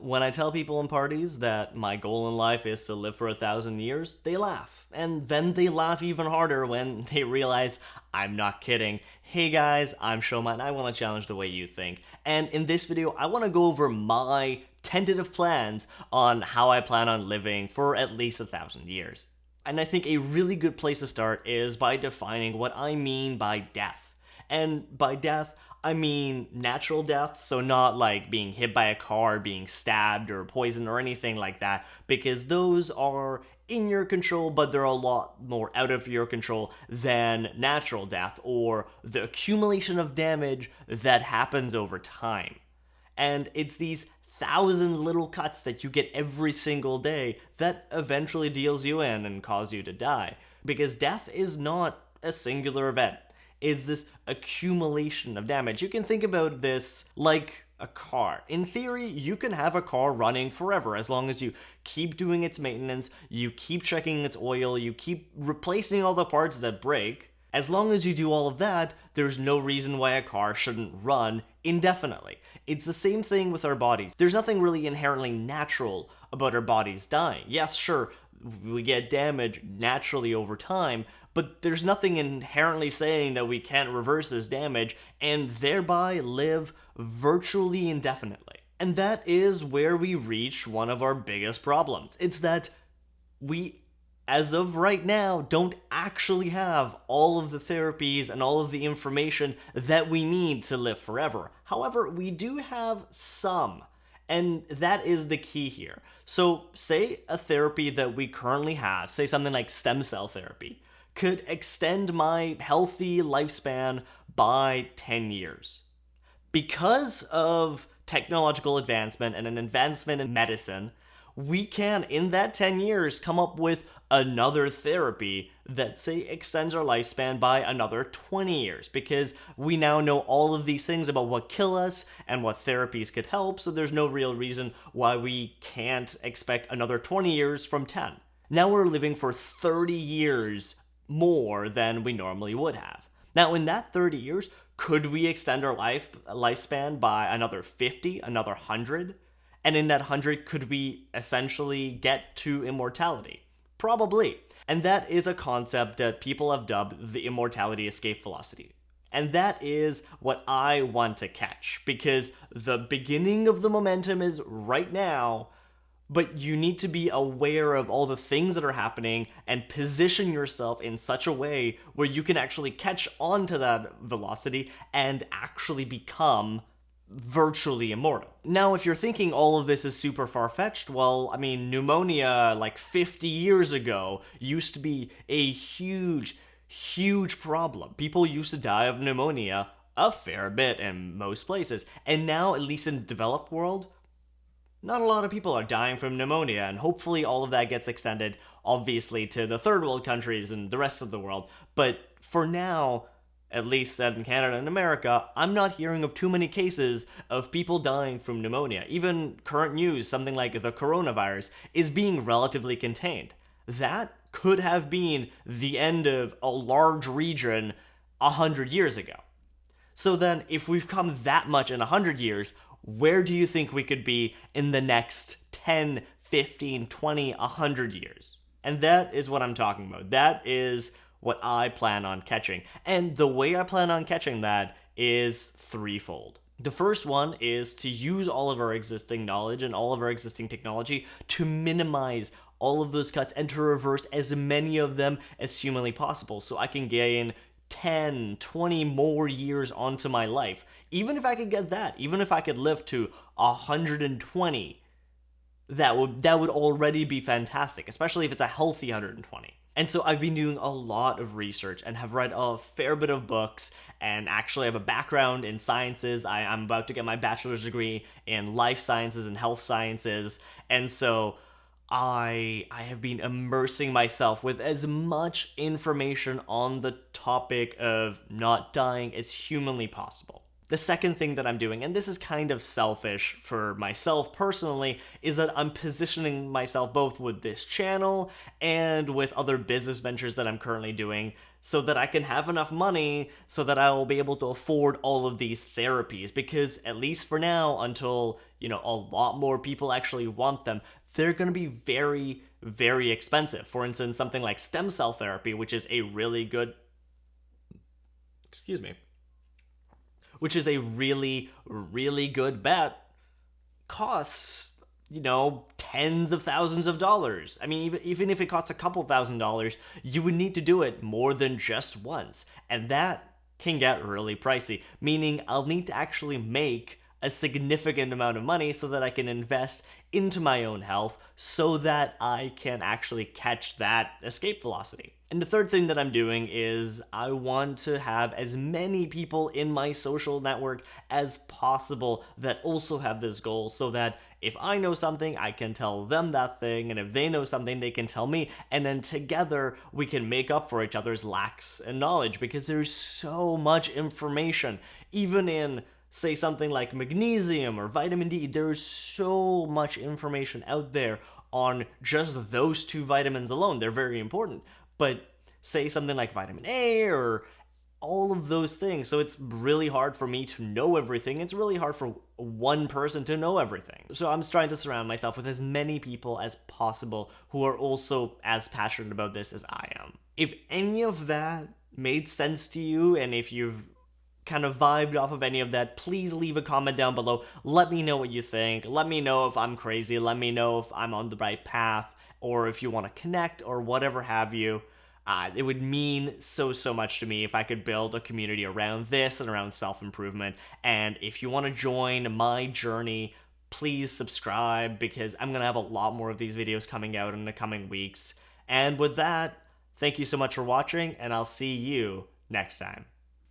when I tell people in parties that my goal in life is to live for 1,000 years, they laugh. And then they laugh even harder when they realize I'm not kidding. Hey guys, I'm Soma and I want to challenge the way you think. And in this video, I want to go over my tentative plans on how I plan on living for at least 1,000 years. And I think a really good place to start is by defining what I mean by death. And by death, I mean natural death, so not like being hit by a car, being stabbed or poisoned or anything like that, because those are in your control, but they're a lot more out of your control than natural death or the accumulation of damage that happens over time. And it's these 1,000 little cuts that you get every single day that eventually deals you in and cause you to die. Because death is not a singular event. It's this accumulation of damage. You can think about this like a car. In theory, you can have a car running forever as long as you keep doing its maintenance, you keep checking its oil, you keep replacing all the parts that break. As long as you do all of that, there's no reason why a car shouldn't run indefinitely. It's the same thing with our bodies. There's nothing really inherently natural about our bodies dying. Yes, sure, we get damage naturally over time, but there's nothing inherently saying that we can't reverse this damage and thereby live virtually indefinitely. And that is where we reach one of our biggest problems. It's that we, as of right now, don't actually have all of the therapies and all of the information that we need to live forever. However, we do have some, and that is the key here. So say a therapy that we currently have, say something like stem cell therapy, could extend my healthy lifespan by 10 years. Because of technological advancement and an advancement in medicine, we can, in that 10 years, come up with another therapy that, say, extends our lifespan by another 20 years, because we now know all of these things about what kill us and what therapies could help, so there's no real reason why we can't expect another 20 years from 10. Now we're living for 30 years more than we normally would have. Now, in that 30 years, could we extend our lifespan by another 50, another 100? And in that 100, could we essentially get to immortality? Probably. And that is a concept that people have dubbed the immortality escape velocity. And that is what I want to catch, because the beginning of the momentum is right now, but you need to be aware of all the things that are happening and position yourself in such a way where you can actually catch on to that velocity and actually become virtually immortal. Now, if you're thinking all of this is super far-fetched, well, I mean, pneumonia like 50 years ago used to be a huge problem. People used to die of pneumonia a fair bit in most places. And now, at least in the developed world, not a lot of people are dying from pneumonia, and hopefully all of that gets extended, obviously, to the third world countries and the rest of the world. But for now, at least in Canada and America, I'm not hearing of too many cases of people dying from pneumonia. Even current news, something like the coronavirus, is being relatively contained. That could have been the end of a large region 100 years ago. So then, if we've come that much in 100 years, where do you think we could be in the next 10, 15, 20, 100 years? And that is what I'm talking about. That is what I plan on catching. And the way I plan on catching that is threefold. The first one is to use all of our existing knowledge and all of our existing technology to minimize all of those cuts and to reverse as many of them as humanly possible, so I can gain 10, 20 more years onto my life. Even if I could get that, even if I could live to 120, that would already be fantastic, especially if it's a healthy 120. And so I've been doing a lot of research and have read a fair bit of books, and actually have a background in sciences. I'm about to get my bachelor's degree in life sciences and health sciences, and so I have been immersing myself with as much information on the topic of not dying as humanly possible. The second thing that I'm doing, and this is kind of selfish for myself personally, is that I'm positioning myself both with this channel and with other business ventures that I'm currently doing so that I can have enough money so that I will be able to afford all of these therapies. Because at least for now, until, a lot more people actually want them, they're going to be very, very expensive. For instance, something like stem cell therapy, which is a really good, excuse me, which is a really, really good bet, costs, tens of thousands of dollars. I mean, even if it costs a couple $1,000s, you would need to do it more than just once. And that can get really pricey, meaning I'll need to actually make a significant amount of money so that I can invest into my own health so that I can actually catch that escape velocity. And the third thing that I'm doing is I want to have as many people in my social network as possible that also have this goal, so that if I know something, I can tell them that thing, and if they know something, they can tell me, and then together we can make up for each other's lacks in knowledge, because there's so much information, even in, say, something like magnesium or vitamin D. There's so much information out there on just those two vitamins alone. They're very important. But say something like vitamin A or all of those things. So it's really hard for me to know everything. It's really hard for one person to know everything. So I'm trying to surround myself with as many people as possible who are also as passionate about this as I am. If any of that made sense to you, and if you've kind of vibed off of any of that, please leave a comment down below. Let me know what you think. Let me know if I'm crazy. Let me know if I'm on the right path, or if you want to connect, or whatever have you. It would mean so much to me if I could build a community around this and around self-improvement. And if you want to join my journey, please subscribe, because I'm going to have a lot more of these videos coming out in the coming weeks. And with that, thank you so much for watching, and I'll see you next time.